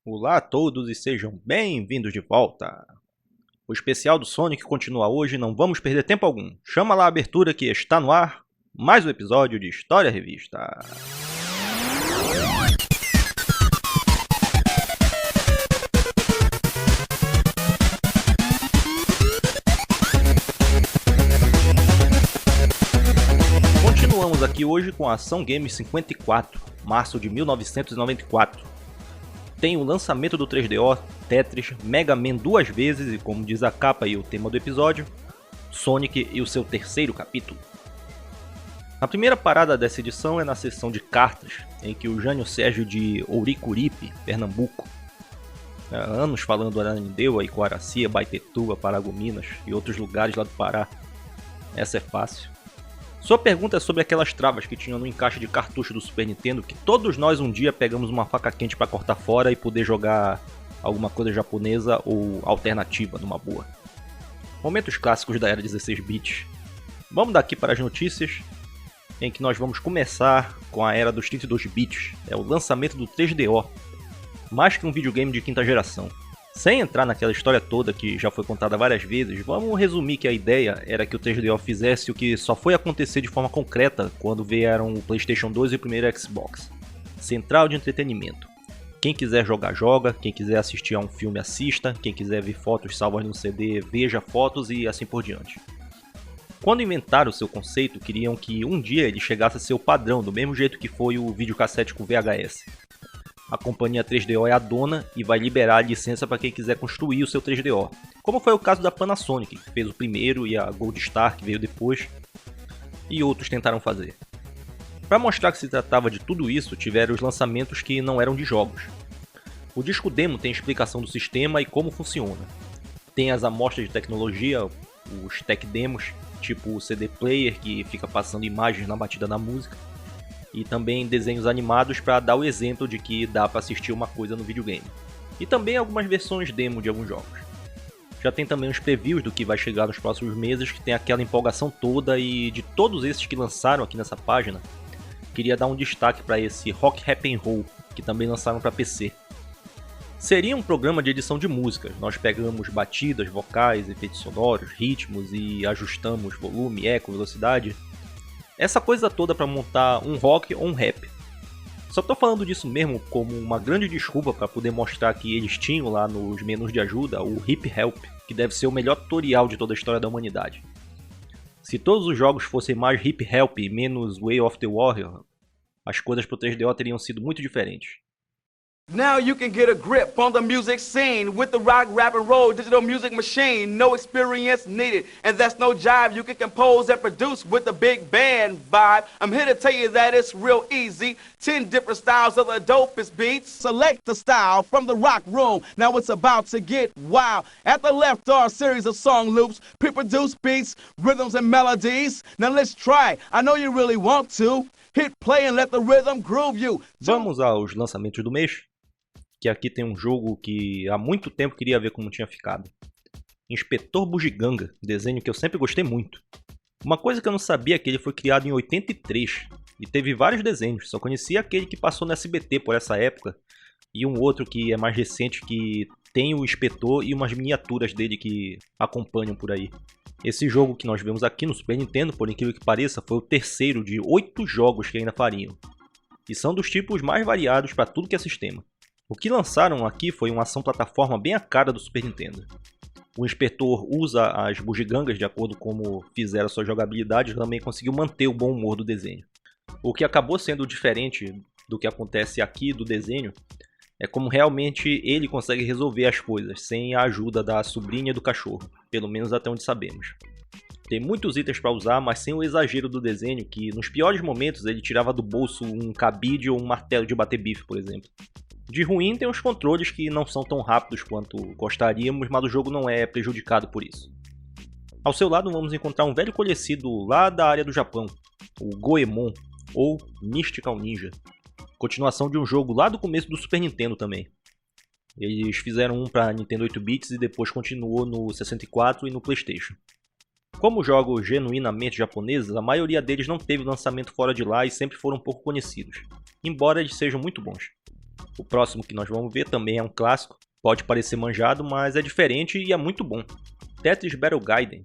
Olá a todos e sejam bem-vindos de volta. O especial do Sonic continua hoje, não vamos perder tempo algum. Chama lá a abertura que está no ar, mais um episódio de História Revista. Continuamos aqui hoje com a Ação Games 54, março de 1994. Tem o lançamento do 3DO, Tetris, Mega Man duas vezes e, como diz a capa e o tema do episódio, Sonic e o seu terceiro capítulo. A primeira parada dessa edição é na sessão de cartas, em que o Jânio Sérgio de Ouricuripe, Pernambuco, há anos falando Ananindeua, Icoaracia, Baitetuba, Paragominas e outros lugares lá do Pará. Essa é fácil. Sua pergunta é sobre aquelas travas que tinham no encaixe de cartucho do Super Nintendo que todos nós um dia pegamos uma faca quente para cortar fora e poder jogar alguma coisa japonesa ou alternativa numa boa. Momentos clássicos da era 16 bits. Vamos daqui para as notícias, em que nós vamos começar com a era dos 32 bits, é o lançamento do 3DO, mais que um videogame de quinta geração. Sem entrar naquela história toda que já foi contada várias vezes, vamos resumir que a ideia era que o 3DO fizesse o que só foi acontecer de forma concreta quando vieram o PlayStation 2 e o primeiro Xbox. Central de entretenimento. Quem quiser jogar, joga, quem quiser assistir a um filme, assista, quem quiser ver fotos salvas no CD, veja fotos e assim por diante. Quando inventaram o seu conceito, queriam que um dia ele chegasse a ser o padrão, do mesmo jeito que foi o videocassete com VHS. A companhia 3DO é a dona e vai liberar a licença para quem quiser construir o seu 3DO, como foi o caso da Panasonic, que fez o primeiro, e a Gold Star, que veio depois, e outros tentaram fazer. Para mostrar que se tratava de tudo isso, tiveram os lançamentos que não eram de jogos. O disco demo tem explicação do sistema e como funciona. Tem as amostras de tecnologia, os tech demos, tipo o CD player que fica passando imagens na batida da música, e também desenhos animados para dar o exemplo de que dá para assistir uma coisa no videogame. E também algumas versões demo de alguns jogos. Já tem também os previews do que vai chegar nos próximos meses, que tem aquela empolgação toda, e de todos esses que lançaram aqui nessa página, queria dar um destaque para esse Rock Happen Roll, que também lançaram para PC. Seria um programa de edição de músicas, nós pegamos batidas, vocais, efeitos sonoros, ritmos e ajustamos volume, eco, velocidade. Essa coisa toda para montar um rock ou um rap. Só tô falando disso mesmo como uma grande desculpa para poder mostrar que eles tinham lá nos menus de ajuda o Hip Help, que deve ser o melhor tutorial de toda a história da humanidade. Se todos os jogos fossem mais Hip Help e menos Way of the Warrior, as coisas pro 3DO teriam sido muito diferentes. Now you can get a grip on the music scene with the rock, rap, and roll digital music machine. No experience needed, and that's no jive. You can compose and produce with the big band vibe. I'm here to tell you that it's real easy. 10 different styles of the dopest beats. Select the style from the rock room. Now it's about to get wild. At the left are a series of song loops, pre-produced beats, rhythms, and melodies. Now let's try. I know you really want to. Hit play and let the rhythm groove you. Vamos aos lançamentos do mês, que aqui tem um jogo que há muito tempo queria ver como tinha ficado. Inspetor Bugiganga, desenho que eu sempre gostei muito. Uma coisa que eu não sabia é que ele foi criado em 83 e teve vários desenhos, só conhecia aquele que passou no SBT por essa época e um outro que é mais recente que tem o inspetor e umas miniaturas dele que acompanham por aí. Esse jogo que nós vemos aqui no Super Nintendo, por incrível que pareça, foi o terceiro de 8 jogos que ainda fariam. E são dos tipos mais variados para tudo que é sistema. O que lançaram aqui foi uma ação plataforma bem a cara do Super Nintendo. O inspetor usa as bugigangas de acordo com como fizeram sua jogabilidade e também conseguiu manter o bom humor do desenho. O que acabou sendo diferente do que acontece aqui do desenho é como realmente ele consegue resolver as coisas sem a ajuda da sobrinha e do cachorro, pelo menos até onde sabemos. Tem muitos itens para usar, mas sem o exagero do desenho, que nos piores momentos ele tirava do bolso um cabide ou um martelo de bater bife, por exemplo. De ruim tem os controles que não são tão rápidos quanto gostaríamos, mas o jogo não é prejudicado por isso. Ao seu lado vamos encontrar um velho conhecido lá da área do Japão, o Goemon, ou Mystical Ninja. Continuação de um jogo lá do começo do Super Nintendo também. Eles fizeram um para Nintendo 8 bits e depois continuou no 64 e no PlayStation. Como jogos genuinamente japoneses, a maioria deles não teve lançamento fora de lá e sempre foram pouco conhecidos, embora eles sejam muito bons. O próximo que nós vamos ver também é um clássico, pode parecer manjado, mas é diferente e é muito bom. Tetris Battle Gaiden.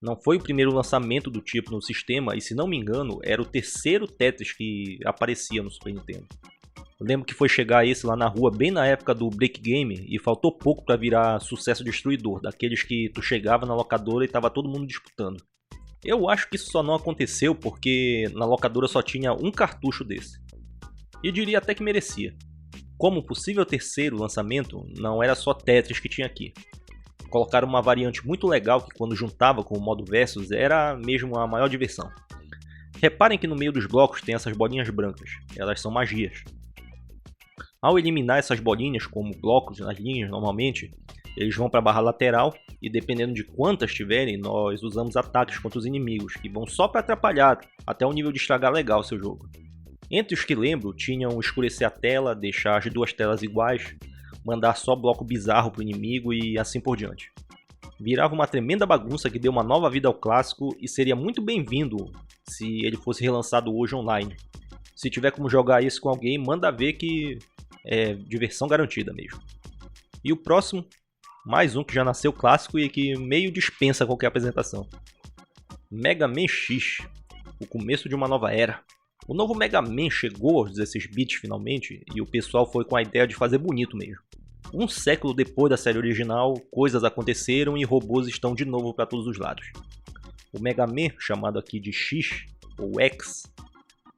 Não foi o primeiro lançamento do tipo no sistema e, se não me engano, era o terceiro Tetris que aparecia no Super Nintendo. Eu lembro que foi chegar esse lá na rua bem na época do Break Game e faltou pouco para virar sucesso destruidor, daqueles que tu chegava na locadora e tava todo mundo disputando. Eu acho que isso só não aconteceu porque na locadora só tinha um cartucho desse. E diria até que merecia. Como possível terceiro lançamento, não era só Tetris que tinha aqui. Colocaram uma variante muito legal que, quando juntava com o modo Versus, era mesmo a maior diversão. Reparem que no meio dos blocos tem essas bolinhas brancas, elas são magias. Ao eliminar essas bolinhas como blocos nas linhas normalmente, eles vão para a barra lateral e, dependendo de quantas tiverem, nós usamos ataques contra os inimigos, que vão só para atrapalhar, até o nível de estragar legal o seu jogo. Entre os que lembro, tinham escurecer a tela, deixar as duas telas iguais, mandar só bloco bizarro pro inimigo e assim por diante. Virava uma tremenda bagunça que deu uma nova vida ao clássico e seria muito bem-vindo se ele fosse relançado hoje online. Se tiver como jogar isso com alguém, manda ver que é diversão garantida mesmo. E o próximo, mais um que já nasceu clássico e que meio dispensa qualquer apresentação. Mega Man X, o começo de uma nova era. O novo Mega Man chegou aos 16 bits finalmente e o pessoal foi com a ideia de fazer bonito mesmo. Um século depois da série original, coisas aconteceram e robôs estão de novo para todos os lados. O Mega Man, chamado aqui de X, ou X,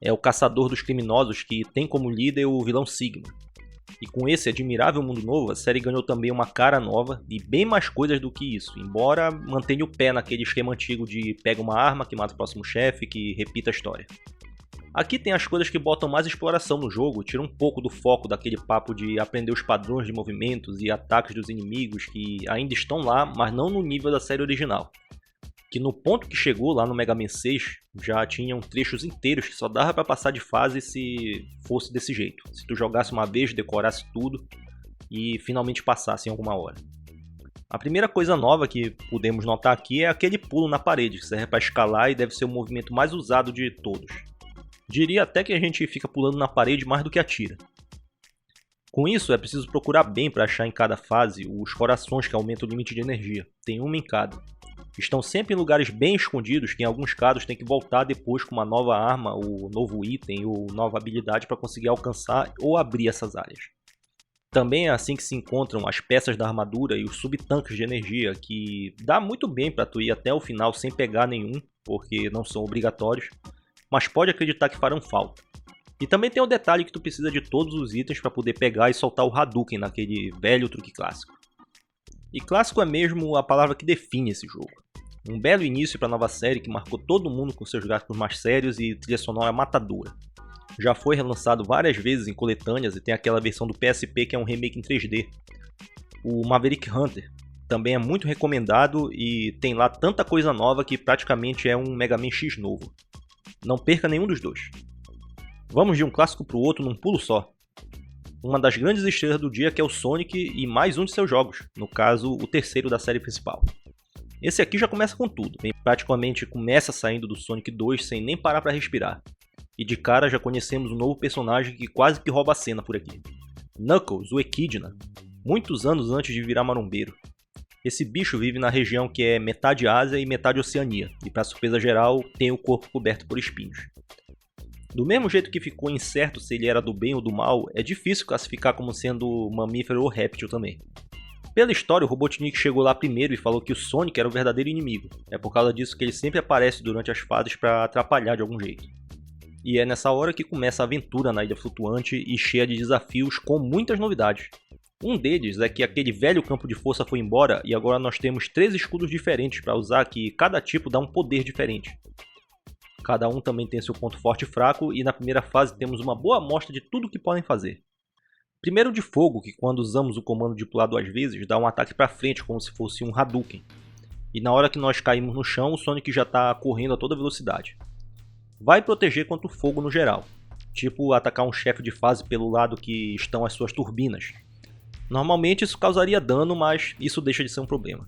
é o caçador dos criminosos que tem como líder o vilão Sigma. E com esse admirável mundo novo, a série ganhou também uma cara nova e bem mais coisas do que isso, embora mantenha o pé naquele esquema antigo de pega uma arma que mata o próximo chefe, que repita a história. Aqui tem as coisas que botam mais exploração no jogo, tiram um pouco do foco daquele papo de aprender os padrões de movimentos e ataques dos inimigos que ainda estão lá, mas não no nível da série original. Que no ponto que chegou lá no Mega Man 6, já tinham trechos inteiros que só dava para passar de fase se fosse desse jeito. Se tu jogasse uma vez, decorasse tudo e finalmente passasse em alguma hora. A primeira coisa nova que podemos notar aqui é aquele pulo na parede, que serve para escalar e deve ser o movimento mais usado de todos. Diria até que a gente fica pulando na parede mais do que atira. Com isso, é preciso procurar bem para achar em cada fase os corações que aumentam o limite de energia. Tem uma em cada. Estão sempre em lugares bem escondidos que, em alguns casos, tem que voltar depois com uma nova arma, ou novo item, ou nova habilidade para conseguir alcançar ou abrir essas áreas. Também é assim que se encontram as peças da armadura e os subtanques de energia, que dá muito bem para tu ir até o final sem pegar nenhum, porque não são obrigatórios, mas pode acreditar que farão falta. E também tem o detalhe que tu precisa de todos os itens para poder pegar e soltar o Hadouken naquele velho truque clássico. E clássico é mesmo a palavra que define esse jogo. Um belo início para a nova série que marcou todo mundo com seus gráficos mais sérios e trilha sonora matadora. Já foi relançado várias vezes em coletâneas e tem aquela versão do PSP que é um remake em 3D. O Maverick Hunter também é muito recomendado e tem lá tanta coisa nova que praticamente é um Mega Man X novo. Não perca nenhum dos dois. Vamos de um clássico para o outro num pulo só. Uma das grandes estrelas do dia que é o Sonic e mais um de seus jogos, no caso o terceiro da série principal. Esse aqui já começa com tudo, praticamente começa saindo do Sonic 2 sem nem parar para respirar. E de cara já conhecemos um novo personagem que quase que rouba a cena por aqui. Knuckles, o Equidna, muitos anos antes de virar marombeiro. Esse bicho vive na região que é metade Ásia e metade Oceania, e para surpresa geral, tem o corpo coberto por espinhos. Do mesmo jeito que ficou incerto se ele era do bem ou do mal, é difícil classificar como sendo mamífero ou réptil também. Pela história, o Robotnik chegou lá primeiro e falou que o Sonic era o verdadeiro inimigo. É por causa disso que ele sempre aparece durante as fases para atrapalhar de algum jeito. E é nessa hora que começa a aventura na ilha flutuante e cheia de desafios com muitas novidades. Um deles é que aquele velho campo de força foi embora e agora nós temos 3 escudos diferentes para usar, que cada tipo dá um poder diferente. Cada um também tem seu ponto forte e fraco e na primeira fase temos uma boa amostra de tudo que podem fazer. Primeiro de fogo, que quando usamos o comando de pular 2 vezes dá um ataque para frente como se fosse um Hadouken. E na hora que nós caímos no chão o Sonic já está correndo a toda velocidade. Vai proteger contra o fogo no geral, tipo atacar um chefe de fase pelo lado que estão as suas turbinas. Normalmente isso causaria dano, mas isso deixa de ser um problema.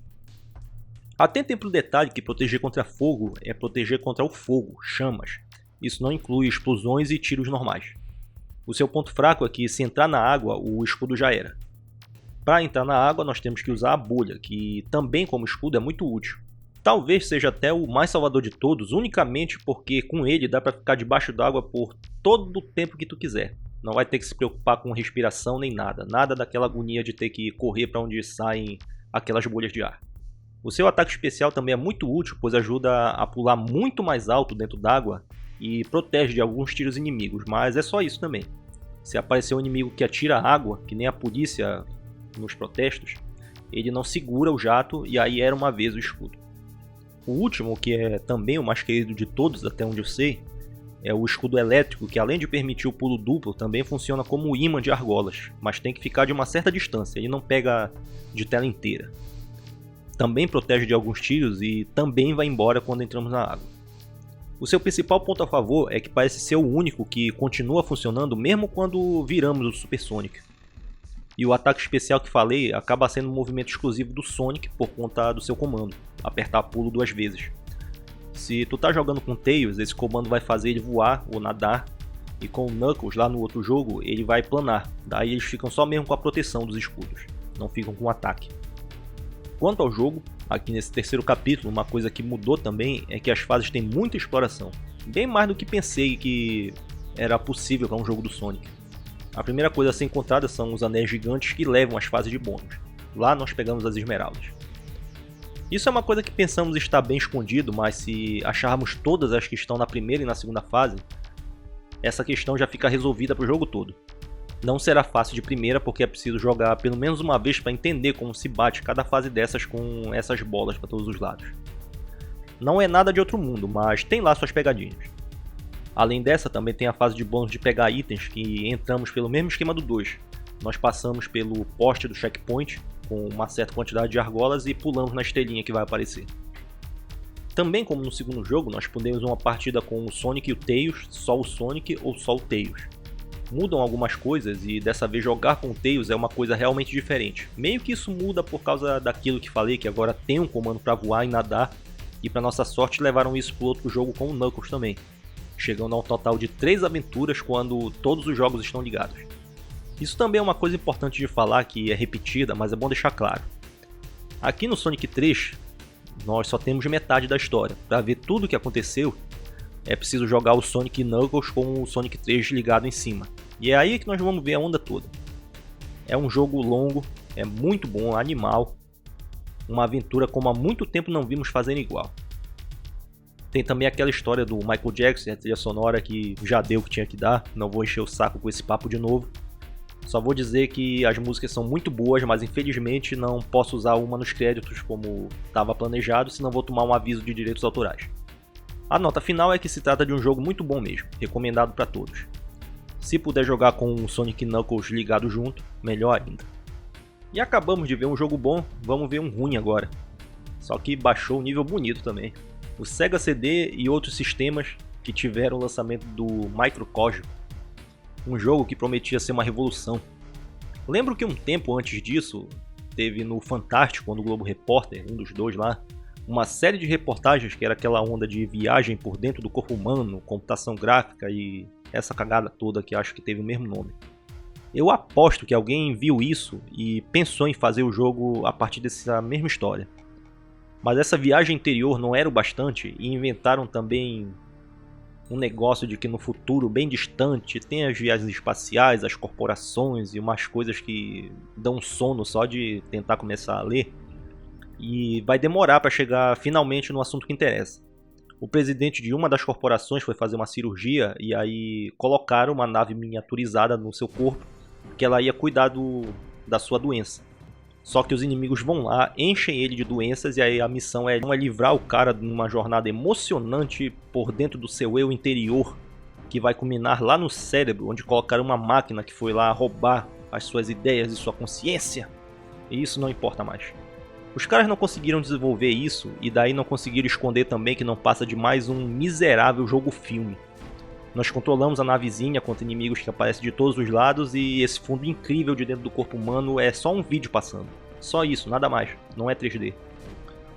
Atentem para o detalhe que proteger contra fogo é proteger contra o fogo, chamas. Isso não inclui explosões e tiros normais. O seu ponto fraco é que se entrar na água, o escudo já era. Para entrar na água, nós temos que usar a bolha, que também como escudo é muito útil. Talvez seja até o mais salvador de todos, unicamente porque com ele dá para ficar debaixo d'água por todo o tempo que tu quiser. Não vai ter que se preocupar com respiração nem nada. Nada daquela agonia de ter que correr para onde saem aquelas bolhas de ar. O seu ataque especial também é muito útil, pois ajuda a pular muito mais alto dentro d'água e protege de alguns tiros inimigos, mas é só isso também. Se aparecer um inimigo que atira água, que nem a polícia nos protestos, ele não segura o jato e aí era uma vez o escudo. O último, que é também o mais querido de todos até onde eu sei, é o escudo elétrico, que além de permitir o pulo duplo, também funciona como imã de argolas, mas tem que ficar de uma certa distância, ele não pega de tela inteira. Também protege de alguns tiros e também vai embora quando entramos na água. O seu principal ponto a favor é que parece ser o único que continua funcionando mesmo quando viramos o Super Sonic. E o ataque especial que falei acaba sendo um movimento exclusivo do Sonic por conta do seu comando, apertar pulo 2 vezes. Se tu tá jogando com Tails, esse comando vai fazer ele voar ou nadar, e com o Knuckles lá no outro jogo ele vai planar, daí eles ficam só mesmo com a proteção dos escudos, não ficam com o ataque. Quanto ao jogo, aqui nesse terceiro capítulo, uma coisa que mudou também é que as fases têm muita exploração, bem mais do que pensei que era possível para um jogo do Sonic. A primeira coisa a ser encontrada são os anéis gigantes que levam as fases de bônus. Lá nós pegamos as esmeraldas. Isso é uma coisa que pensamos estar bem escondido, mas se acharmos todas as que estão na primeira e na segunda fase, essa questão já fica resolvida para o jogo todo. Não será fácil de primeira porque é preciso jogar pelo menos uma vez para entender como se bate cada fase dessas com essas bolas para todos os lados. Não é nada de outro mundo, mas tem lá suas pegadinhas. Além dessa, também tem a fase de bônus de pegar itens, que entramos pelo mesmo esquema do 2. Nós passamos pelo poste do checkpoint, com uma certa quantidade de argolas, e pulamos na estrelinha que vai aparecer. Também como no segundo jogo, nós podemos uma partida com o Sonic e o Tails, só o Sonic ou só o Tails. Mudam algumas coisas e dessa vez jogar com o Tails é uma coisa realmente diferente. Meio que isso muda por causa daquilo que falei, que agora tem um comando para voar e nadar, e para nossa sorte levaram isso para outro jogo com o Knuckles também, chegando a um total de 3 aventuras quando todos os jogos estão ligados. Isso também é uma coisa importante de falar, que é repetida, mas é bom deixar claro. Aqui no Sonic 3, nós só temos metade da história. Para ver tudo o que aconteceu, é preciso jogar o Sonic e Knuckles com o Sonic 3 ligado em cima. E é aí que nós vamos ver a onda toda. É um jogo longo, é muito bom, animal. Uma aventura como há muito tempo não vimos fazendo igual. Tem também aquela história do Michael Jackson, a trilha sonora que já deu o que tinha que dar. Não vou encher o saco com esse papo de novo. Só vou dizer que as músicas são muito boas, mas infelizmente não posso usar uma nos créditos como estava planejado, senão vou tomar um aviso de direitos autorais. A nota final é que se trata de um jogo muito bom mesmo, recomendado para todos. Se puder jogar com o Sonic e Knuckles ligado junto, melhor ainda. E acabamos de ver um jogo bom, vamos ver um ruim agora. Só que baixou um nível bonito também. O Sega CD e outros sistemas que tiveram o lançamento do Microcosmos, um jogo que prometia ser uma revolução. Lembro que um tempo antes disso, teve no Fantástico, no Globo Repórter, um dos dois lá, uma série de reportagens que era aquela onda de viagem por dentro do corpo humano, computação gráfica e essa cagada toda que acho que teve o mesmo nome. Eu aposto que alguém viu isso e pensou em fazer o jogo a partir dessa mesma história. Mas essa viagem interior não era o bastante e inventaram também um negócio de que no futuro bem distante tem as viagens espaciais, as corporações e umas coisas que dão sono só de tentar começar a ler. E vai demorar para chegar finalmente no assunto que interessa. O presidente de uma das corporações foi fazer uma cirurgia e aí colocaram uma nave miniaturizada no seu corpo que ela ia cuidar da sua doença. Só que os inimigos vão lá, enchem ele de doenças e aí a missão é livrar o cara de uma jornada emocionante por dentro do seu eu interior, que vai culminar lá no cérebro, onde colocaram uma máquina que foi lá roubar as suas ideias e sua consciência. E isso não importa mais. Os caras não conseguiram desenvolver isso e daí não conseguiram esconder também que não passa de mais um miserável jogo-filme. Nós controlamos a navezinha contra inimigos que aparecem de todos os lados e esse fundo incrível de dentro do corpo humano é só um vídeo passando. Só isso, nada mais, não é 3D.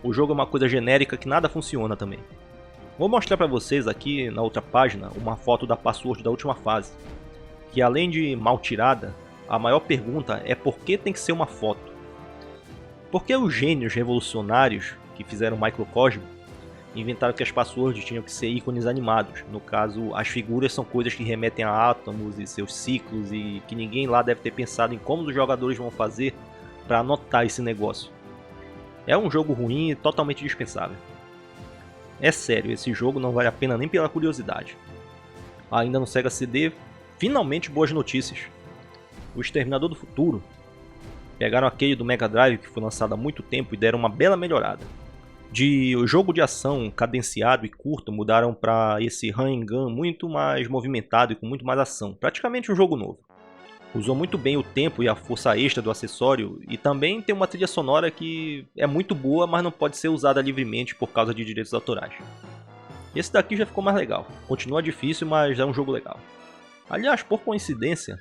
O jogo é uma coisa genérica que nada funciona também. Vou mostrar pra vocês aqui na outra página uma foto da password da última fase. que além de mal tirada, a maior pergunta é por que tem que ser uma foto? Por que os gênios revolucionários que fizeram Microcosmo inventaram que as passwords tinham que ser ícones animados? No caso, as figuras são coisas que remetem a átomos e seus ciclos e que ninguém lá deve ter pensado em como os jogadores vão fazer para anotar esse negócio. É um jogo ruim e totalmente dispensável. É sério, esse jogo não vale a pena nem pela curiosidade. Ainda no Sega CD, finalmente boas notícias. O Exterminador do Futuro. Pegaram aquele do Mega Drive que foi lançado há muito tempo e deram uma bela melhorada. De jogo de ação cadenciado e curto, mudaram para esse run and gun muito mais movimentado e com muito mais ação. Praticamente um jogo novo. Usou muito bem o tempo e a força extra do acessório e também tem uma trilha sonora que é muito boa, mas não pode ser usada livremente por causa de direitos autorais. Esse daqui já ficou mais legal. Continua difícil, mas é um jogo legal. Aliás, por coincidência,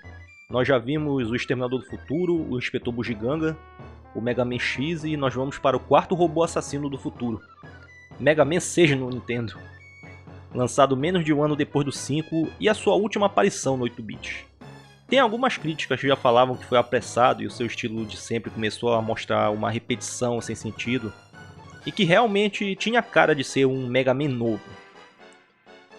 nós já vimos o Exterminador do Futuro, o Inspetor Bugiganga, o Mega Man X e nós vamos para o quarto robô assassino do futuro, Mega Man 6 no Nintendo, lançado menos de um ano depois do 5 e a sua última aparição no 8-bit. Tem algumas críticas que já falavam que foi apressado e o seu estilo de sempre começou a mostrar uma repetição sem sentido e que realmente tinha cara de ser um Mega Man novo.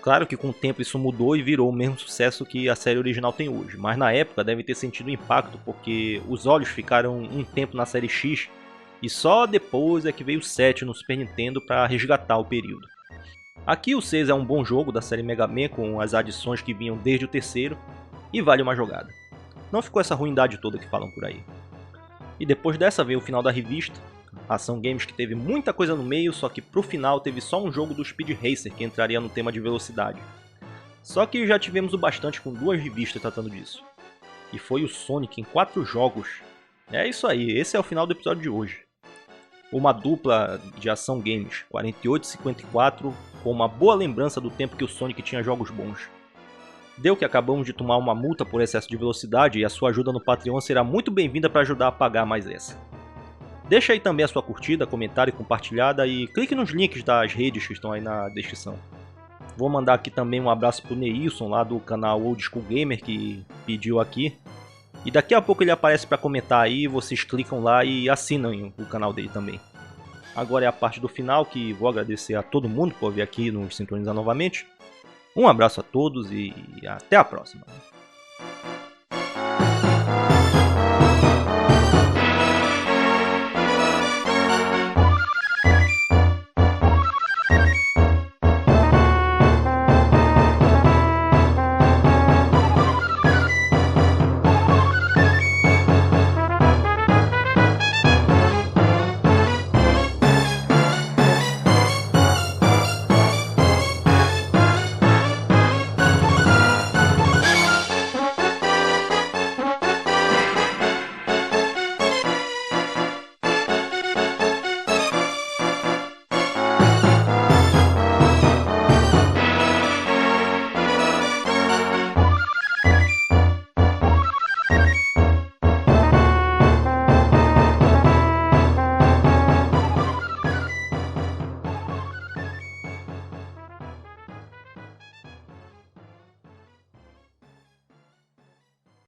Claro que com o tempo isso mudou e virou o mesmo sucesso que a série original tem hoje, mas na época deve ter sentido impacto porque os olhos ficaram um tempo na série X e só depois é que veio o 7 no Super Nintendo para resgatar o período. Aqui o 6 é um bom jogo da série Mega Man com as adições que vinham desde o terceiro e vale uma jogada. Não ficou essa ruindade toda que falam por aí. E depois dessa veio o final da revista, Ação Games que teve muita coisa no meio, só que pro final teve só um jogo do Speed Racer que entraria no tema de velocidade. Só que já tivemos o bastante com 2 revistas tratando disso. E foi o Sonic em 4 jogos. É isso aí, esse é o final do episódio de hoje. Uma dupla de Ação Games 48 e 54 com uma boa lembrança do tempo que o Sonic tinha jogos bons. Deu que acabamos de tomar uma multa por excesso de velocidade e a sua ajuda no Patreon será muito bem-vinda para ajudar a pagar mais essa. Deixa aí também a sua curtida, comentário e compartilhada e clique nos links das redes que estão aí na descrição. Vou mandar aqui também um abraço pro Neilson lá do canal Old School Gamer que pediu aqui. E daqui a pouco ele aparece para comentar aí, vocês clicam lá e assinam o canal dele também. Agora é a parte do final que vou agradecer a todo mundo por vir aqui nos sintonizar novamente. Um abraço a todos e até a próxima.